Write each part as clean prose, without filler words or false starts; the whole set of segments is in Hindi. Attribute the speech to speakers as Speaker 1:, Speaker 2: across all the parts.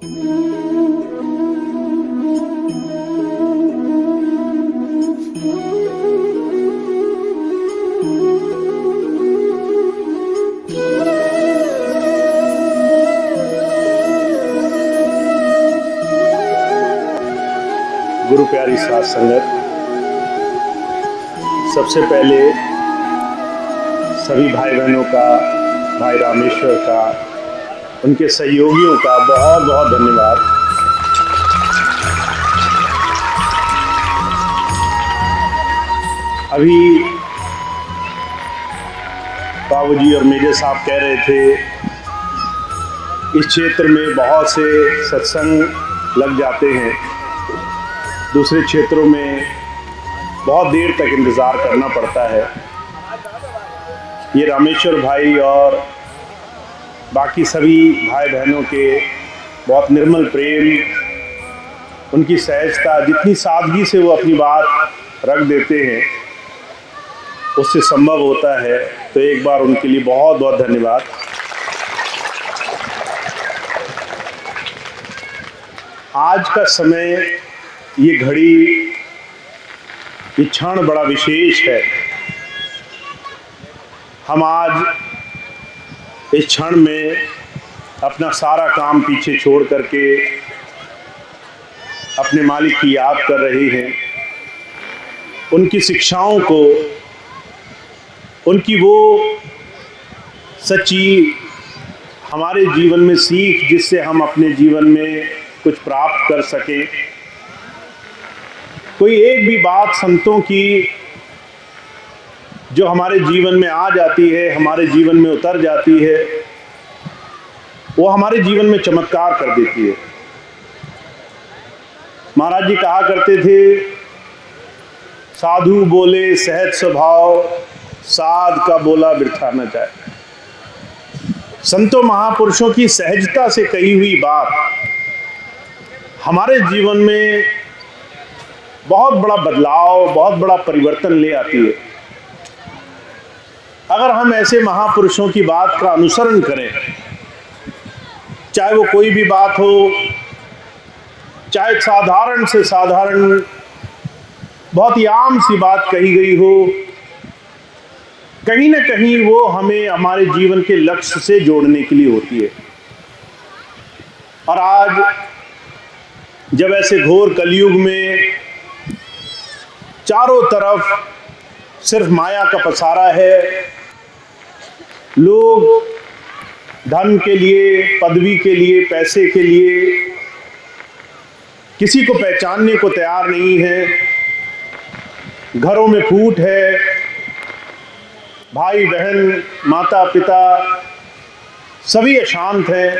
Speaker 1: गुरु प्यारी साध संगत, सबसे पहले सभी भाई बहनों का, भाई रामेश्वर का, उनके सहयोगियों का बहुत बहुत धन्यवाद। अभी बाबूजी और मेजर साहब कह रहे थे, इस क्षेत्र में बहुत से सत्संग लग जाते हैं, दूसरे क्षेत्रों में बहुत देर तक इंतज़ार करना पड़ता है। ये रामेश्वर भाई और बाकी सभी भाई बहनों के बहुत निर्मल प्रेम, उनकी सहजता, जितनी सादगी से वो अपनी बात रख देते हैं, उससे संभव होता है। तो एक बार उनके लिए बहुत बहुत धन्यवाद। आज का समय, ये घड़ी, ये क्षण बड़ा विशेष है। हम आज इस क्षण में अपना सारा काम पीछे छोड़ करके अपने मालिक की याद कर रहे हैं, उनकी शिक्षाओं को, उनकी वो सच्ची हमारे जीवन में सीख, जिससे हम अपने जीवन में कुछ प्राप्त कर सकें। कोई एक भी बात संतों की जो हमारे जीवन में आ जाती है, हमारे जीवन में उतर जाती है, वो हमारे जीवन में चमत्कार कर देती है। महाराज जी कहा करते थे, साधु बोले सहज स्वभाव, साध का बोला बिरथा न जाए। संतों महापुरुषों की सहजता से कही हुई बात हमारे जीवन में बहुत बड़ा बदलाव, बहुत बड़ा परिवर्तन ले आती है। अगर हम ऐसे महापुरुषों की बात का अनुसरण करें, चाहे वो कोई भी बात हो, चाहे साधारण से साधारण, बहुत ही आम सी बात कही गई हो, कहीं ना कहीं वो हमें हमारे जीवन के लक्ष्य से जोड़ने के लिए होती है। और आज जब ऐसे घोर कलयुग में चारों तरफ सिर्फ माया का पसारा है, लोग धन के लिए, पदवी के लिए, पैसे के लिए किसी को पहचानने को तैयार नहीं है, घरों में फूट है, भाई बहन, माता पिता सभी अशांत हैं,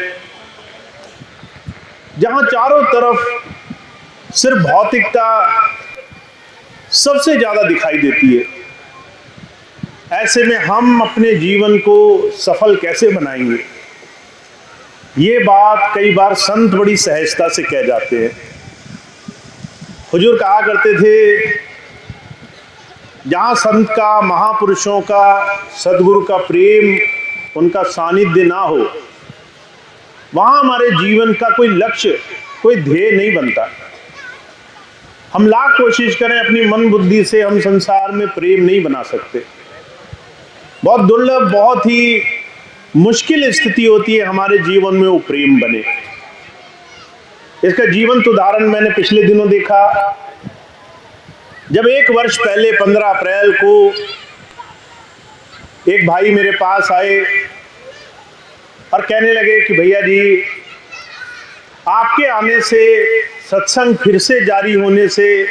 Speaker 1: जहां चारों तरफ सिर्फ भौतिकता सबसे ज्यादा दिखाई देती है। ऐसे में हम अपने जीवन को सफल कैसे बनाएंगे? ये बात कई बार संत बड़ी सहजता से कह जाते हैं। हुजूर कहा करते थे, जहाँ संत का, महापुरुषों का, सदगुरु का प्रेम, उनका सानिध्य ना हो, वहाँ हमारे जीवन का कोई लक्ष्य, कोई ध्येय नहीं बनता। हम लाख कोशिश करें, अपनी मन बुद्धि से हम संसार में प्रेम नहीं बना सकते। बहुत दुर्लभ, बहुत ही मुश्किल स्थिति होती है हमारे जीवन में वो प्रेम बने। इसका जीवंत उदाहरण मैंने पिछले दिनों देखा। जब 1 वर्ष पहले 15 अप्रैल को एक भाई मेरे पास आए और कहने लगे कि भैया जी, आपके आने से, सत्संग फिर से जारी होने से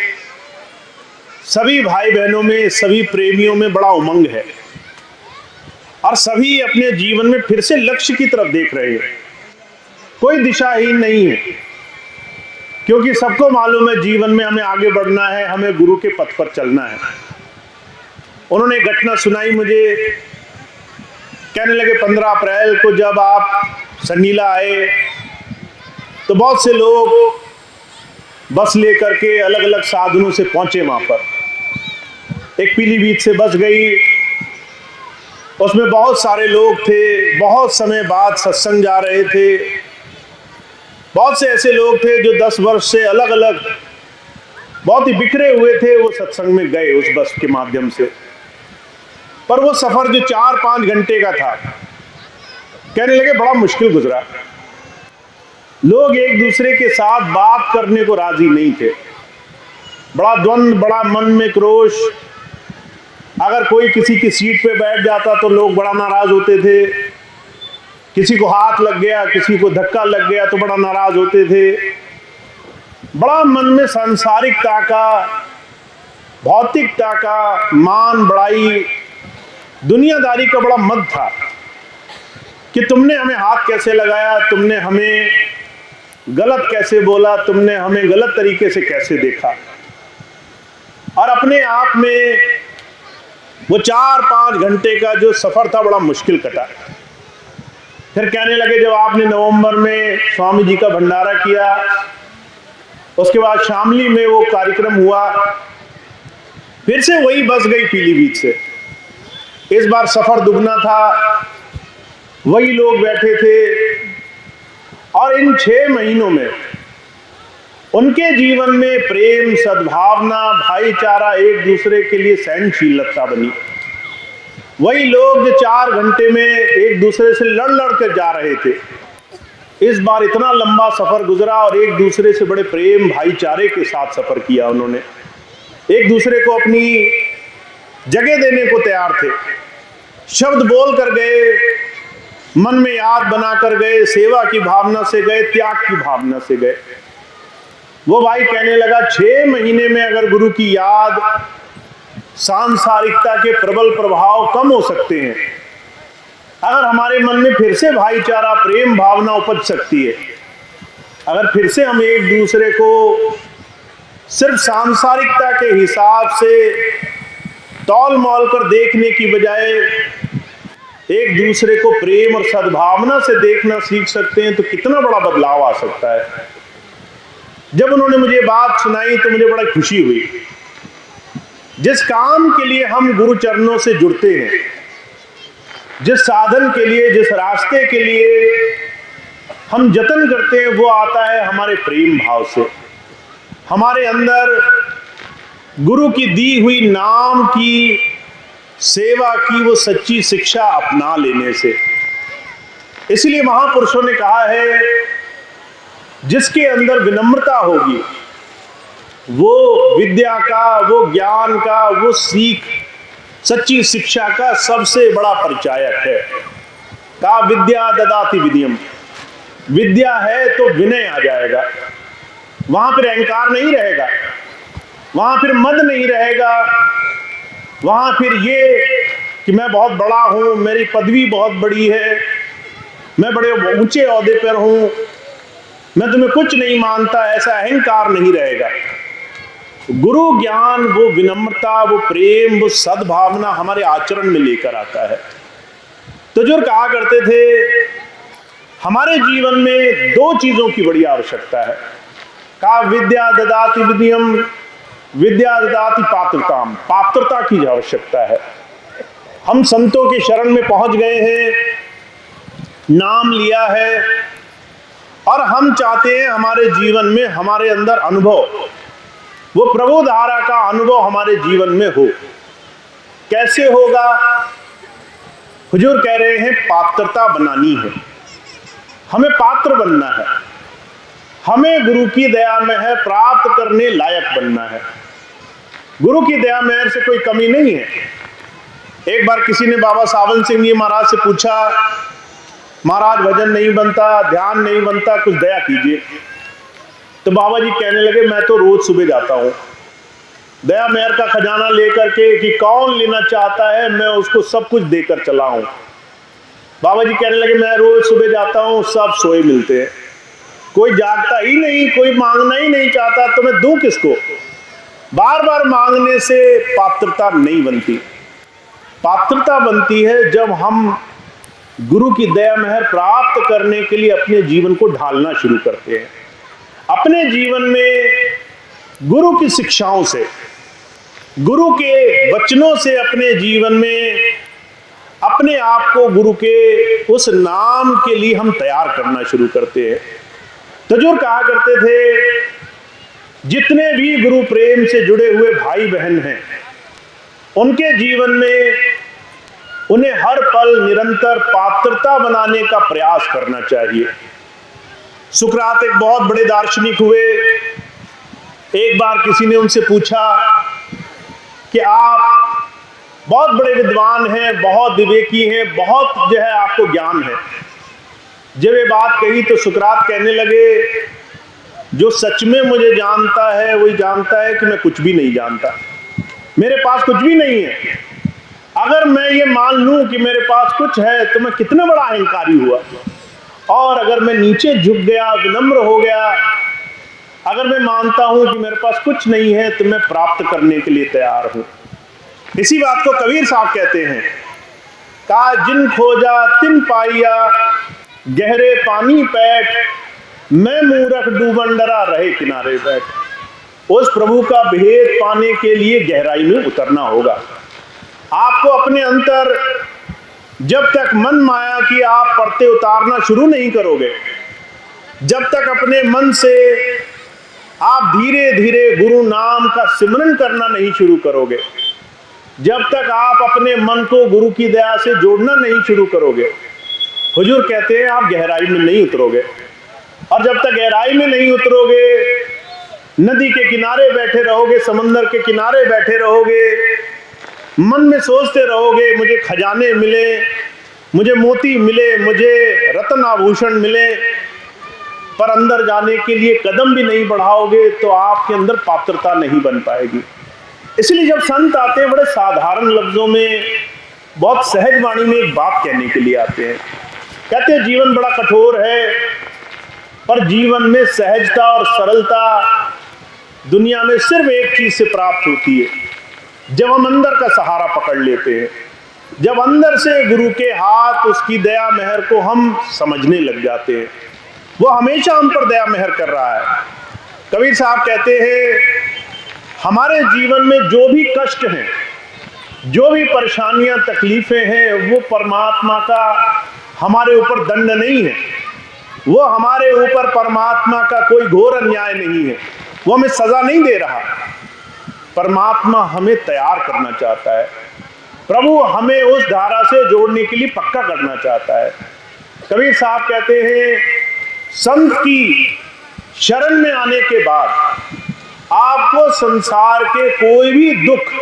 Speaker 1: सभी भाई बहनों में, सभी प्रेमियों में बड़ा उमंग है और सभी अपने जीवन में फिर से लक्ष्य की तरफ देख रहे हैं। कोई दिशाहीन नहीं है, क्योंकि सबको मालूम है जीवन में हमें आगे बढ़ना है, हमें गुरु के पथ पर चलना है। उन्होंने एक घटना सुनाई मुझे, कहने लगे 15 अप्रैल को जब आप संडीला आए तो बहुत से लोग बस लेकर के अलग अलग साधनों से पहुंचे वहां पर। एक पीलीभीत से बस गई, उसमें बहुत सारे लोग थे, बहुत समय बाद सत्संग जा रहे थे। बहुत से ऐसे लोग थे जो 10 वर्ष से अलग अलग बहुत ही बिखरे हुए थे, वो सत्संग में गए उस बस के माध्यम से। पर वो सफर जो 4-5 घंटे का था, कहने लगे बड़ा मुश्किल गुजरा। लोग एक दूसरे के साथ बात करने को राजी नहीं थे, बड़ा द्वंद्व, बड़ा मन में क्रोश। अगर कोई किसी की सीट पे बैठ जाता तो लोग बड़ा नाराज होते थे, किसी को हाथ लग गया, किसी को धक्का लग गया तो बड़ा नाराज होते थे। बड़ा मन में सांसारिकता का, भौतिकता का, मान बढ़ाई, दुनियादारी का बड़ा मद था कि तुमने हमें हाथ कैसे लगाया, तुमने हमें गलत कैसे बोला, तुमने हमें गलत तरीके से कैसे देखा। और अपने आप में वो 4-5 घंटे का जो सफर था बड़ा मुश्किल कटा। फिर कहने लगे जब आपने नवंबर में स्वामी जी का भंडारा किया, उसके बाद शामली में वो कार्यक्रम हुआ, फिर से वही बस गई पीलीभीत से। इस बार सफर दुगना था, वही लोग बैठे थे। और इन 6 महीनों में उनके जीवन में प्रेम, सद्भावना, भाईचारा, एक दूसरे के लिए सहनशीलता बनी। वही लोग जो 4 घंटे में एक दूसरे से लड़ कर जा रहे थे, इस बार इतना लंबा सफर गुजरा और एक दूसरे से बड़े प्रेम, भाईचारे के साथ सफर किया। उन्होंने एक दूसरे को अपनी जगह देने को तैयार थे, शब्द बोल कर गए, मन में याद बना कर गए, सेवा की भावना से गए, त्याग की भावना से गए। वो भाई कहने लगा 6 महीने में अगर गुरु की याद, सांसारिकता के प्रबल प्रभाव कम हो सकते हैं, अगर हमारे मन में फिर से भाईचारा, प्रेम भावना उपज सकती है, अगर फिर से हम एक दूसरे को सिर्फ सांसारिकता के हिसाब से तौल मौल कर देखने की बजाय एक दूसरे को प्रेम और सद्भावना से देखना सीख सकते हैं, तो कितना बड़ा बदलाव आ सकता है। जब उन्होंने मुझे बात सुनाई तो मुझे बड़ा खुशी हुई। जिस काम के लिए हम गुरु चरणों से जुड़ते हैं, जिस साधन के लिए, जिस रास्ते के लिए हम जतन करते हैं, वो आता है हमारे प्रेम भाव से, हमारे अंदर गुरु की दी हुई नाम की सेवा की वो सच्ची शिक्षा अपना लेने से। इसलिए महापुरुषों ने कहा है, जिसके अंदर विनम्रता होगी वो विद्या का, वो ज्ञान का, वो सीख, सच्ची शिक्षा का सबसे बड़ा परिचायक है। का विद्या ददाति विनयम, विद्या है तो विनय आ जाएगा, वहां फिर अहंकार नहीं रहेगा, वहां फिर मद नहीं रहेगा, वहां फिर ये कि मैं बहुत बड़ा हूं, मेरी पदवी बहुत बड़ी है, मैं बड़े ऊंचे ओहदे पर हूं, मैं तुम्हें कुछ नहीं मानता, ऐसा अहंकार नहीं रहेगा। गुरु ज्ञान वो विनम्रता, वो प्रेम, वो सद्भावना हमारे आचरण में लेकर आता है। तो जो कहा करते थे, हमारे जीवन में 2 चीजों की बड़ी आवश्यकता है। का विद्या ददाति विनयम, विद्या ददाति पात्रताम, पात्रता की आवश्यकता है। हम संतों के शरण में पहुंच गए हैं, नाम लिया है, और हम चाहते हैं हमारे जीवन में, हमारे अंदर अनुभव, वो प्रभु धारा का अनुभव हमारे जीवन में हो। कैसे होगा? हुजूर कह रहे हैं पात्रता बनानी है, हमें पात्र बनना है, हमें गुरु की दया में है प्राप्त करने लायक बनना है। गुरु की दया मेहर से कोई कमी नहीं है। एक बार किसी ने बाबा सावन सिंह जी महाराज से पूछा, महाराज भजन नहीं बनता, ध्यान नहीं बनता, कुछ दया कीजिए। तो बाबा जी कहने लगे, मैं तो रोज सुबह जाता हूं दया मेहर का खजाना लेकर के, कि कौन लेना चाहता है मैं उसको सब कुछ देकर चला हूं। बाबा जी कहने लगे, मैं रोज सुबह जाता हूं, सब सोए मिलते हैं, कोई जागता ही नहीं, कोई मांगना ही नहीं चाहता, तो मैं दूं किसको? बार बार मांगने से पात्रता नहीं बनती। पात्रता बनती है जब हम गुरु की दया मेहर प्राप्त करने के लिए अपने जीवन को ढालना शुरू करते हैं। अपने जीवन में गुरु की शिक्षाओं से, गुरु के वचनों से अपने जीवन में अपने आप को गुरु के उस नाम के लिए हम तैयार करना शुरू करते हैं। हुजूर कहा करते थे, जितने भी गुरु प्रेम से जुड़े हुए भाई बहन हैं, उनके जीवन में उन्हें हर पल निरंतर पात्रता बनाने का प्रयास करना चाहिए। सुकरात एक बहुत बड़े दार्शनिक हुए। एक बार किसी ने उनसे पूछा कि आप बहुत बड़े विद्वान हैं, बहुत विवेकी हैं, बहुत जो है आपको ज्ञान है। जब ये बात कही तो सुकरात कहने लगे, जो सच में मुझे जानता है वही जानता है कि मैं कुछ भी नहीं जानता, मेरे पास कुछ भी नहीं है। अगर मैं ये मान लूं कि मेरे पास कुछ है तो मैं कितना बड़ा अहंकारी हुआ, और अगर मैं नीचे झुक गया, विनम्र हो गया, अगर मैं मानता हूं कि मेरे पास कुछ नहीं है तो मैं प्राप्त करने के लिए तैयार हूं। इसी बात को कबीर साहब कहते हैं, का जिन खोजा तिन पाइया, गहरे पानी पैठ, मैं मूर्ख डूबन डरा रहे किनारे बैठ। उस प्रभु का भेद पाने के लिए गहराई में उतरना होगा। आपको अपने अंतर जब तक मन माया की आप परतें उतारना शुरू नहीं करोगे, जब तक अपने मन से आप धीरे धीरे गुरु नाम का सिमरन करना नहीं शुरू करोगे, जब तक आप अपने मन को गुरु की दया से जोड़ना नहीं शुरू करोगे, हुजूर कहते हैं आप गहराई में नहीं उतरोगे। और जब तक गहराई में नहीं उतरोगे, नदी के किनारे बैठे रहोगे, समंदर के किनारे बैठे रहोगे, मन में सोचते रहोगे मुझे खजाने मिले, मुझे मोती मिले, मुझे रत्न आभूषण मिले, पर अंदर जाने के लिए कदम भी नहीं बढ़ाओगे तो आपके अंदर पात्रता नहीं बन पाएगी। इसलिए जब संत आते हैं, बड़े साधारण लफ्जों में, बहुत सहज वाणी में एक बात कहने के लिए आते हैं। कहते हैं जीवन बड़ा कठोर है, पर जीवन में सहजता और सरलता दुनिया में सिर्फ एक चीज से प्राप्त होती है, जब हम अंदर का सहारा पकड़ लेते हैं, जब अंदर से गुरु के हाथ, उसकी दया मेहर को हम समझने लग जाते हैं। वो हमेशा हम पर दया मेहर कर रहा है। कबीर साहब कहते हैं, हमारे जीवन में जो भी कष्ट हैं, जो भी परेशानियां तकलीफें हैं, वो परमात्मा का हमारे ऊपर दंड नहीं है, वो हमारे ऊपर परमात्मा का कोई घोर अन्याय नहीं है, वो हमें सजा नहीं दे रहा। परमात्मा हमें तैयार करना चाहता है, प्रभु हमें उस धारा से जोड़ने के लिए पक्का करना चाहता है। कबीर साहब कहते हैं, संत की शरण में आने के बाद आपको संसार के कोई भी दुख,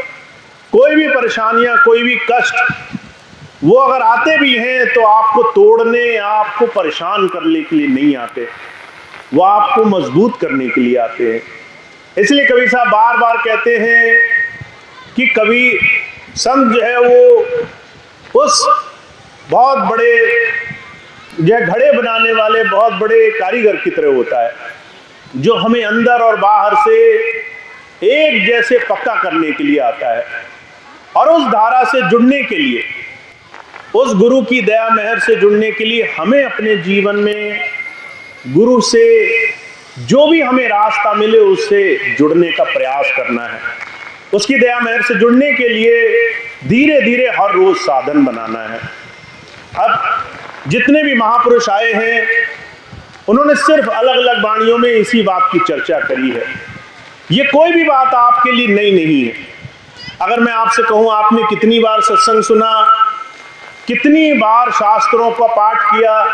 Speaker 1: कोई भी परेशानियां, कोई भी कष्ट, वो अगर आते भी हैं तो आपको तोड़ने, आपको परेशान करने के लिए नहीं आते, वो आपको मजबूत करने के लिए आते हैं। इसलिए कबीर साहब बार बार कहते हैं कि कभी संत जो है वो उस बहुत बड़े जो घड़े बनाने वाले बहुत बड़े कारीगर की तरह होता है, जो हमें अंदर और बाहर से एक जैसे पक्का करने के लिए आता है, और उस धारा से जुड़ने के लिए, उस गुरु की दया मेहर से जुड़ने के लिए हमें अपने जीवन में गुरु से जो भी हमें रास्ता मिले उससे जुड़ने का प्रयास करना है। उसकी दया मेहर से जुड़ने के लिए धीरे धीरे हर रोज साधन बनाना है। अब जितने भी महापुरुष आए हैं, उन्होंने सिर्फ अलग अलग वाणियों में इसी बात की चर्चा करी है। ये कोई भी बात आपके लिए नई नहीं है। अगर मैं आपसे कहूं आपने कितनी बार सत्संग सुना, कितनी बार शास्त्रों का पाठ किया,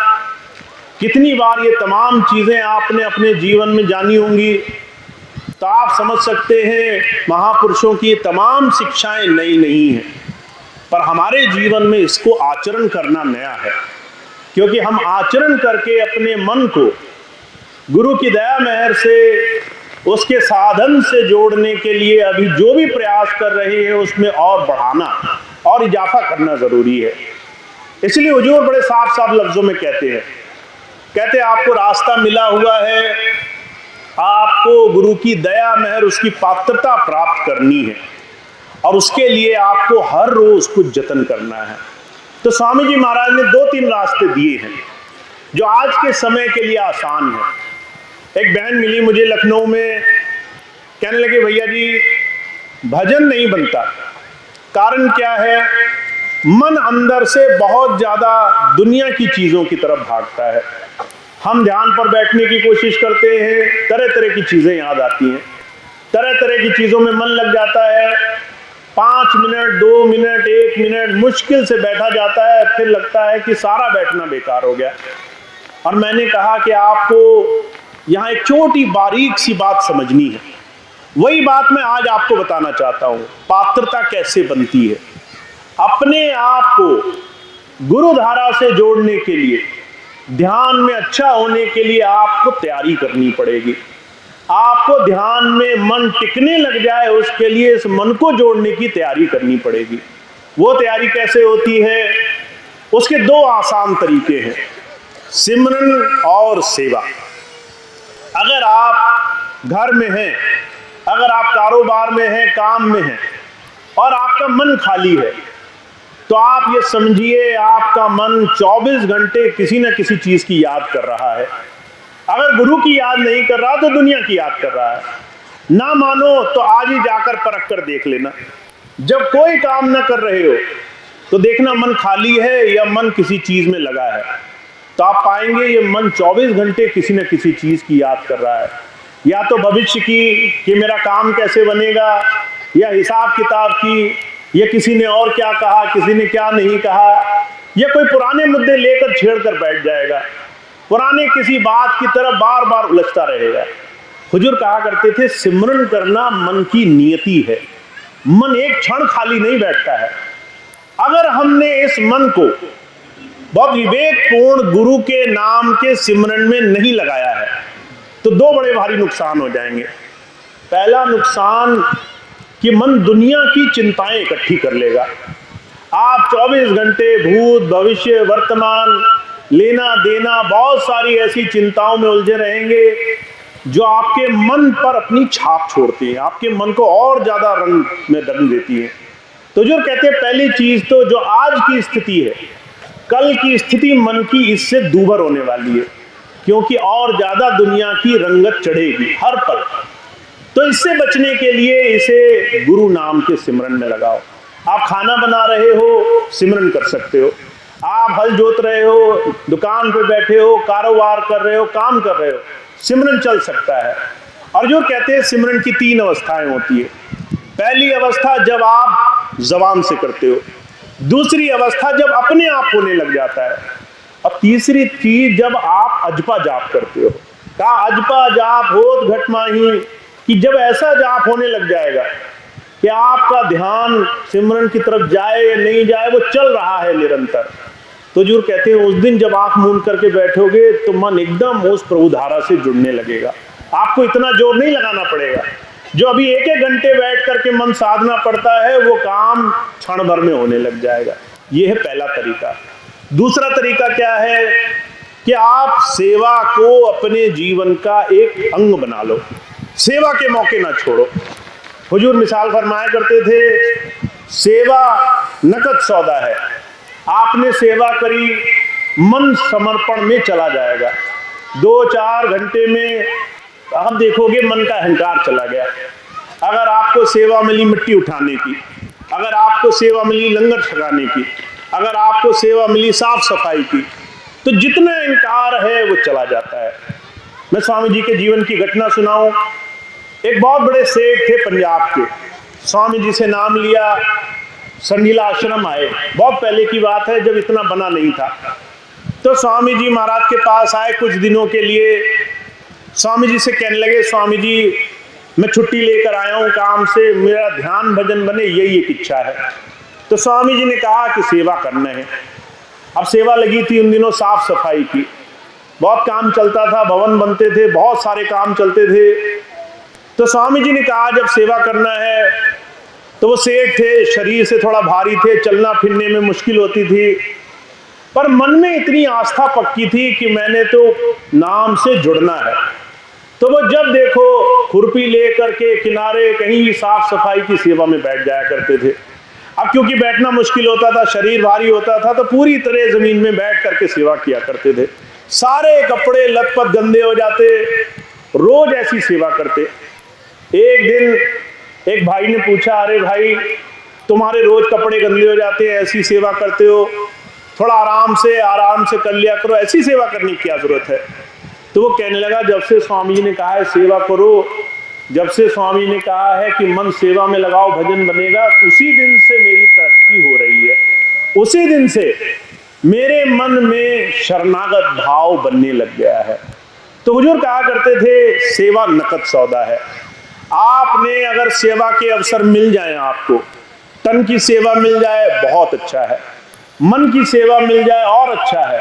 Speaker 1: कितनी बार ये तमाम चीजें आपने अपने जीवन में जानी होंगी, तो आप समझ सकते हैं महापुरुषों की ये तमाम शिक्षाएं नई नहीं हैं, पर हमारे जीवन में इसको आचरण करना नया है। क्योंकि हम आचरण करके अपने मन को गुरु की दया मेहर से, उसके साधन से जोड़ने के लिए अभी जो भी प्रयास कर रहे हैं उसमें और बढ़ाना और इजाफा करना जरूरी है। इसलिए हुजूर बड़े साफ साफ लफ्जों में कहते हैं आपको रास्ता मिला हुआ है, आपको गुरु की दया मेहर, उसकी पात्रता प्राप्त करनी है, और उसके लिए आपको हर रोज कुछ जतन करना है। तो स्वामी जी महाराज ने 2-3 रास्ते दिए हैं जो आज के समय के लिए आसान है। एक बहन मिली मुझे लखनऊ में, कहने लगे भैया जी भजन नहीं बनता, कारण क्या है? मन अंदर से बहुत ज्यादा दुनिया की चीजों की तरफ भागता है। हम ध्यान पर बैठने की कोशिश करते हैं, तरह तरह की चीजें याद आती हैं, तरह तरह की चीजों में मन लग जाता है। 5 मिनट, 2 मिनट, 1 मिनट मुश्किल से बैठा जाता है, फिर लगता है कि सारा बैठना बेकार हो गया। और मैंने कहा कि आपको यहाँ एक छोटी बारीक सी बात समझनी है। वही बात मैं आज आपको बताना चाहता हूं। पात्रता कैसे बनती है? अपने आप को गुरु धारा से जोड़ने के लिए, ध्यान में अच्छा होने के लिए आपको तैयारी करनी पड़ेगी। आपको ध्यान में मन टिकने लग जाए, उसके लिए इस मन को जोड़ने की तैयारी करनी पड़ेगी। वो तैयारी कैसे होती है? उसके 2 आसान तरीके हैं, सिमरन और सेवा। अगर आप घर में हैं, अगर आप कारोबार में हैं, काम में हैं और आपका मन खाली है, तो आप ये समझिए आपका मन 24 घंटे किसी न किसी चीज की याद कर रहा है। अगर गुरु की याद नहीं कर रहा तो दुनिया की याद कर रहा है। ना मानो तो आज ही जाकर परख कर देख लेना। जब कोई काम ना कर रहे हो तो देखना मन खाली है या मन किसी चीज में लगा है, तो आप पाएंगे ये मन 24 घंटे किसी न किसी चीज की याद कर रहा है। या तो भविष्य की कि मेरा काम कैसे बनेगा, या हिसाब किताब की, या किसी ने और क्या कहा, किसी ने क्या नहीं कहा, या कोई पुराने मुद्दे लेकर छेड़ कर बैठ जाएगा, पुराने किसी बात की तरफ बार बार उलझता रहेगा। हुजूर कहा करते थे, सिमरन करना मन की नियति है। मन एक क्षण खाली नहीं बैठता है। अगर हमने इस मन को बहुत विवेकपूर्ण गुरु के नाम के सिमरन में नहीं लगाया है तो 2 बड़े भारी नुकसान हो जाएंगे। पहला नुकसान कि मन दुनिया की चिंताएं इकट्ठी कर लेगा। आप 24 घंटे भूत, भविष्य, वर्तमान, लेना देना, बहुत सारी ऐसी चिंताओं में उलझे रहेंगे जो आपके मन पर अपनी छाप छोड़ती हैं, आपके मन को और ज्यादा रंग में रंग देती है। तो जो कहते हैं, पहली चीज तो जो आज की स्थिति है, कल की स्थिति मन की इससे दूभर होने वाली है, क्योंकि और ज्यादा दुनिया की रंगत चढ़ेगी हर पल। तो इससे बचने के लिए इसे गुरु नाम के सिमरन में लगाओ। आप खाना बना रहे हो, सिमरन कर सकते हो। आप हल जोत रहे हो, दुकान पे बैठे हो, कारोबार कर रहे हो, काम कर रहे हो, सिमरन चल सकता है। और जो कहते हैं सिमरन की 3 अवस्थाएं होती है। पहली अवस्था जब आप जबान से करते हो, दूसरी अवस्था जब अपने आप होने लग जाता है, और तीसरी चीज जब आप अजपा जाप करते हो। कहा अजपा जाप होत घट माही, कि जब ऐसा जाप होने लग जाएगा कि आपका ध्यान सिमरन की तरफ जाए या नहीं जाए, वो चल रहा है निरंतर, तो जरूर कहते हैं उस दिन जब आंख मूंद करके बैठोगे तो मन एकदम उस प्रभु धारा से जुड़ने लगेगा। आपको इतना जोर नहीं लगाना पड़ेगा। जो अभी 1-1 घंटे बैठ करके मन साधना पड़ता है, वो काम क्षण भर में होने लग जाएगा। ये है पहला तरीका। दूसरा तरीका क्या है कि आप सेवा को अपने जीवन का एक अंग बना लो। सेवा के मौके ना छोड़ो। हुजूर मिसाल फरमाया करते थे, सेवा नकद सौदा है। आपने सेवा करी, मन समर्पण में चला जाएगा। 2-4 घंटे में आप देखोगे मन का अहंकार चला गया। अगर आपको सेवा मिली मिट्टी उठाने की, अगर आपको सेवा मिली लंगर छकाने की, अगर आपको सेवा मिली साफ सफाई की, तो जितना अहंकार है वो चला जाता है। मैं स्वामी जी के जीवन की घटना सुनाऊं। एक बहुत बड़े सेठ थे पंजाब के, स्वामी जी से नाम लिया, संडीला आश्रम आए। बहुत पहले की बात है, जब इतना बना नहीं था। तो स्वामी जी महाराज के पास आए कुछ दिनों के लिए। स्वामी जी से कहने लगे, स्वामी जी मैं छुट्टी लेकर आया हूँ काम से, मेरा ध्यान भजन बने, यही एक इच्छा है। तो स्वामी जी ने कहा कि सेवा करना है। अब सेवा लगी थी उन दिनों साफ सफाई की, बहुत काम चलता था, भवन बनते थे, बहुत सारे काम चलते थे। तो स्वामी जी ने कहा जब सेवा करना है, तो वो सेठ थे, शरीर से थोड़ा भारी थे, चलना फिरने में मुश्किल होती थी, पर मन में इतनी आस्था पक्की थी कि मैंने तो नाम से जुड़ना है। तो वो जब देखो खुरपी लेकर के किनारे कहीं भी साफ सफाई की सेवा में बैठ जाया करते थे। अब क्योंकि बैठना मुश्किल होता था, शरीर भारी होता था, तो पूरी तरह जमीन में बैठ करके सेवा किया करते थे। सारे कपड़े लथपथ गंदे हो जाते, रोज ऐसी सेवा करते। एक दिन एक भाई ने पूछा, अरे भाई तुम्हारे रोज कपड़े गंदे हो जाते हैं, ऐसी सेवा करते हो, थोड़ा आराम से कर लिया करो, ऐसी सेवा करने की क्या जरूरत है। तो वो कहने लगा, जब से स्वामी जी ने कहा है सेवा करो, जब से स्वामी ने कहा है कि मन सेवा में लगाओ भजन बनेगा, उसी दिन से मेरी तरक्की हो रही है। उसी दिन से मेरे मन में शरणागत भाव बनने लग गया है। तो हुजूर कहा करते थे, सेवा नकद सौदा है। आपने अगर सेवा के अवसर मिल जाए, आपको तन की सेवा मिल जाए बहुत अच्छा है, मन की सेवा मिल जाए और अच्छा है,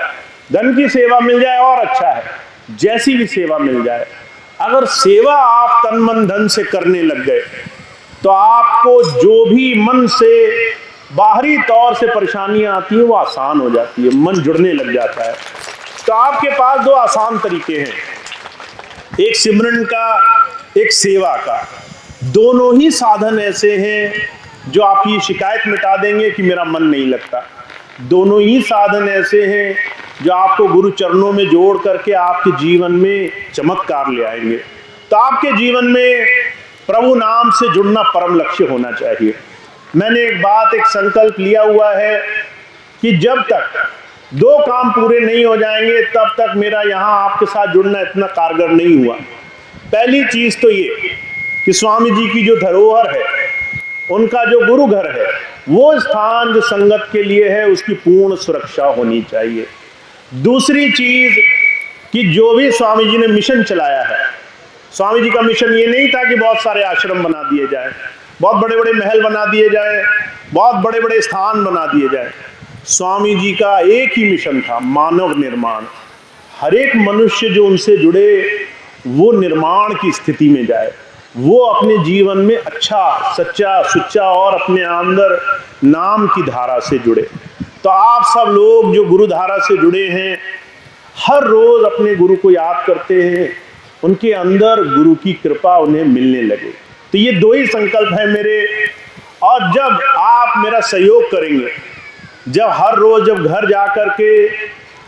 Speaker 1: धन की सेवा मिल जाए और अच्छा है, जैसी भी सेवा मिल जाए, अगर सेवा आप तन मन धन से करने लग गए तो आपको जो भी मन से बाहरी तौर से परेशानियां आती है वो आसान हो जाती है, मन जुड़ने लग जाता है। तो आपके पास दो आसान तरीके हैं, एक सिमरन का, एक सेवा का। दोनों ही साधन ऐसे हैं जो आपकी शिकायत मिटा देंगे कि मेरा मन नहीं लगता। दोनों ही साधन ऐसे हैं जो आपको गुरु चरणों में जोड़ करके आपके जीवन में चमत्कार ले आएंगे। तो आपके जीवन में प्रभु नाम से जुड़ना परम लक्ष्य होना चाहिए। मैंने एक बात, एक संकल्प लिया हुआ है कि जब तक दो काम पूरे नहीं हो जाएंगे तब तक मेरा यहाँ आपके साथ जुड़ना इतना कारगर नहीं हुआ। पहली चीज तो ये कि स्वामी जी की जो धरोहर है, उनका जो गुरु घर है, वो स्थान जो संगत के लिए है उसकी पूर्ण सुरक्षा होनी चाहिए। दूसरी चीज कि जो भी स्वामी जी ने मिशन चलाया है, स्वामी जी का मिशन ये नहीं था कि बहुत सारे आश्रम बना दिए जाए, बहुत बड़े बड़े महल बना दिए जाए, बहुत बड़े बड़े स्थान बना दिए जाए। स्वामी जी का एक ही मिशन था, मानव निर्माण। हर एक मनुष्य जो उनसे जुड़े वो निर्माण की स्थिति में जाए, वो अपने जीवन में अच्छा, सच्चा, सुच्चा और अपने अंदर नाम की धारा से जुड़े। तो आप सब लोग जो गुरु धारा से जुड़े हैं, हर रोज अपने गुरु को याद करते हैं, उनके अंदर गुरु की कृपा उन्हें मिलने लगे। तो ये दो ही संकल्प है मेरे। और जब आप मेरा सहयोग करेंगे, जब हर रोज जब घर जा करके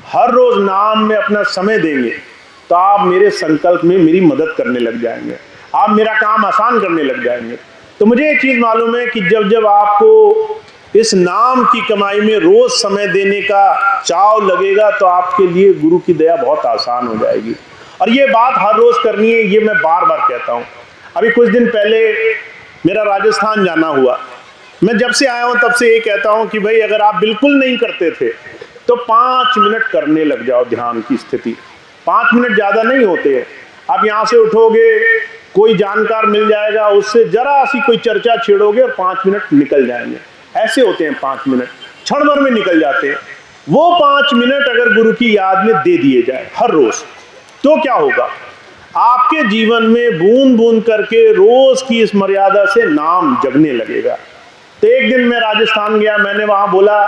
Speaker 1: हर रोज नाम में अपना समय देंगे, तो आप मेरे संकल्प में मेरी मदद करने लग जाएंगे, आप मेरा काम आसान करने लग जाएंगे। तो मुझे एक चीज मालूम है कि जब जब आपको इस नाम की कमाई में रोज समय देने का चाव लगेगा तो आपके लिए गुरु की दया बहुत आसान हो जाएगी। और ये बात हर रोज करनी है, ये मैं बार बार कहता हूँ। अभी कुछ दिन पहले मेरा राजस्थान जाना हुआ। मैं जब से आया हूँ तब से ये कहता हूँ कि भाई अगर आप बिल्कुल नहीं करते थे तो 5 मिनट करने लग जाओ ध्यान की स्थिति। 5 मिनट ज्यादा नहीं होते। आप यहाँ से उठोगे, कोई जानकार मिल जाएगा, उससे जरा सी कोई चर्चा छेड़ोगे और 5 मिनट निकल जाएंगे। ऐसे होते हैं 5 मिनट, क्षण भर में निकल जाते हैं। वो 5 मिनट अगर गुरु की याद में दे दिए जाए हर रोज, तो क्या होगा, आपके जीवन में बूंद बूंद करके रोज की इस मर्यादा से नाम जगने लगेगा। तो एक दिन मैं राजस्थान गया, मैंने वहां बोला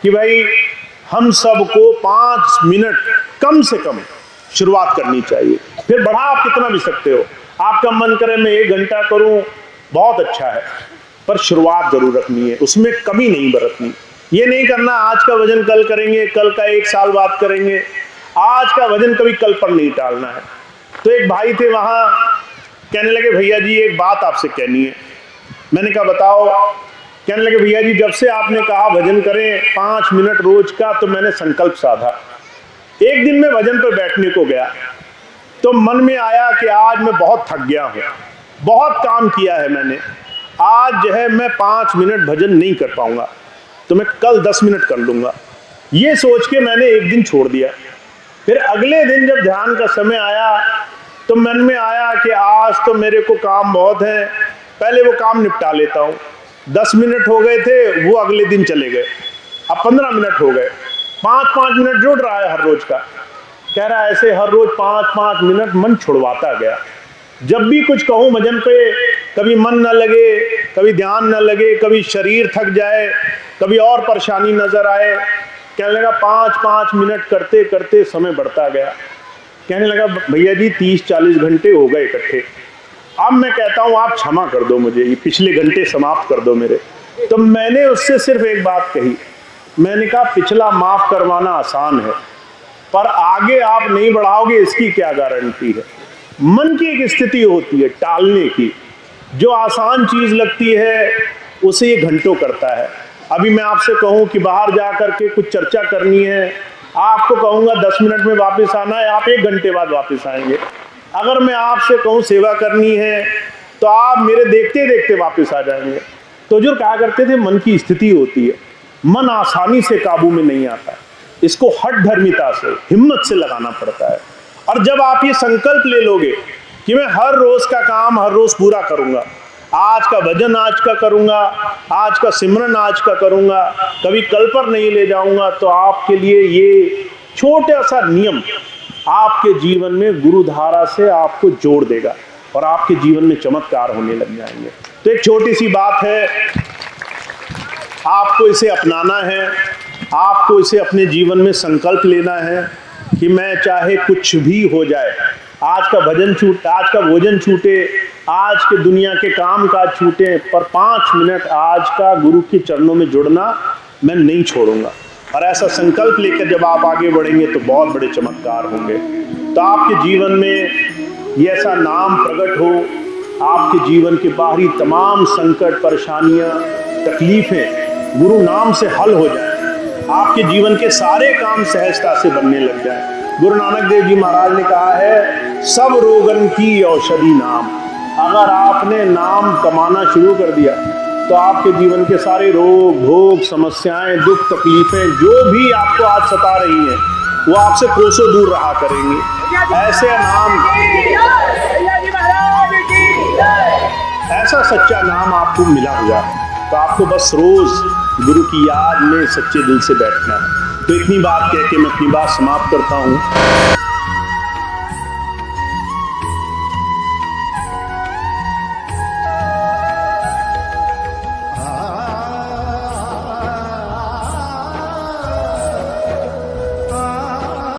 Speaker 1: कि भाई हम सबको 5 मिनट कम से कम शुरुआत करनी चाहिए, फिर बढ़ा आप कितना भी सकते हो। आपका मन करे मैं 1 घंटा करूं, बहुत अच्छा है, पर शुरुआत जरूर रखनी है, उसमें कमी नहीं बरतनी। ये नहीं करना आज का वजन कल करेंगे, कल का 1 साल बाद करेंगे, आज का वजन कभी कल पर नहीं टालना है। तो एक भाई थे वहां, कहने लगे भैया जी एक बात आपसे कहनी है। मैंने कहा बताओ। कहने लगे भैया जी जब से आपने कहा भजन करें 5 मिनट रोज का, तो मैंने संकल्प साधा। एक दिन मैं भजन पर बैठने को गया तो मन में आया कि आज मैं बहुत थक गया हूं, बहुत काम किया है मैंने, आज जो है मैं 5 मिनट भजन नहीं कर पाऊंगा, तो मैं कल 10 मिनट कर लूंगा। ये सोच के मैंने एक दिन छोड़ दिया। फिर अगले दिन जब ध्यान का समय आया तो मन में आया कि आज तो मेरे को काम बहुत है, पहले वो काम निपटा लेता हूँ। 10 मिनट हो गए थे, वो अगले दिन चले गए, अब 15 मिनट हो गए। 5-5 मिनट जुड़ रहा है हर रोज का। कह रहा है ऐसे हर रोज 5-5 मिनट मन छुड़वाता गया। जब भी कुछ कहूँ भजन पे, कभी मन न लगे, कभी ध्यान न लगे, कभी शरीर थक जाए, कभी और परेशानी नजर आए। कहने लगा 5-5 मिनट करते करते समय बढ़ता गया। कहने लगा भैया जी 30-40 घंटे हो गए इकट्ठे। अब मैं कहता हूँ आप क्षमा कर दो मुझे, ये पिछले घंटे समाप्त कर दो मेरे। तो मैंने उससे सिर्फ एक बात कही, मैंने कहा पिछला माफ करवाना आसान है, पर आगे आप नहीं बढ़ाओगे इसकी क्या गारंटी है। मन की एक स्थिति होती है टालने की, जो आसान चीज लगती है उसे ये घंटों करता है। अभी मैं आपसे कहूं कि बाहर जा करके कुछ चर्चा करनी है, आपको कहूँगा 10 मिनट में वापस आना है, आप 1 घंटे बाद वापस आएंगे। अगर मैं आपसे कहूँ सेवा करनी है तो आप मेरे देखते देखते वापस आ जाएंगे। तो जो कहा करते थे मन की स्थिति होती है, मन आसानी से काबू में नहीं आता, इसको हठ धर्मिता से, हिम्मत से लगाना पड़ता है। और जब आप ये संकल्प ले लोगे कि मैं हर रोज का काम हर रोज पूरा करूंगा, आज का भजन आज का करूंगा, आज का सिमरन आज का करूंगा, कभी कल पर नहीं ले जाऊंगा, तो आपके लिए ये छोटा सा नियम आपके जीवन में गुरु धारा से आपको जोड़ देगा और आपके जीवन में चमत्कार होने लग जाएंगे। तो एक छोटी सी बात है, आपको इसे अपनाना है, आपको इसे अपने जीवन में संकल्प लेना है कि मैं चाहे कुछ भी हो जाए, आज का भजन छूटे, आज का भोजन छूटे, आज के दुनिया के काम काज छूटे, पर 5 मिनट आज का गुरु के चरणों में जुड़ना मैं नहीं छोड़ूंगा। और ऐसा संकल्प लेकर जब आप आगे बढ़ेंगे तो बहुत बड़े चमत्कार होंगे। तो आपके जीवन में ये ऐसा नाम प्रकट हो, आपके जीवन के बाहरी तमाम संकट, परेशानियां, तकलीफें गुरु नाम से हल हो जाए, आपके जीवन के सारे काम सहजता से बनने लग जाए। गुरु नानक देव जी महाराज ने कहा है, सब रोगन की औषधि नाम। अगर आपने नाम कमाना शुरू कर दिया तो आपके जीवन के सारे रोग, भोग, समस्याएं, दुख, तकलीफें जो भी आपको आज सता रही हैं, वो आपसे कोसों दूर रहा करेंगी। ऐसे नाम, ऐसा सच्चा नाम आपको मिला हुआ है, तो आपको बस रोज गुरु की याद में सच्चे दिल से बैठना है। तो इतनी बात कह के मैं अपनी बात समाप्त करता हूँ।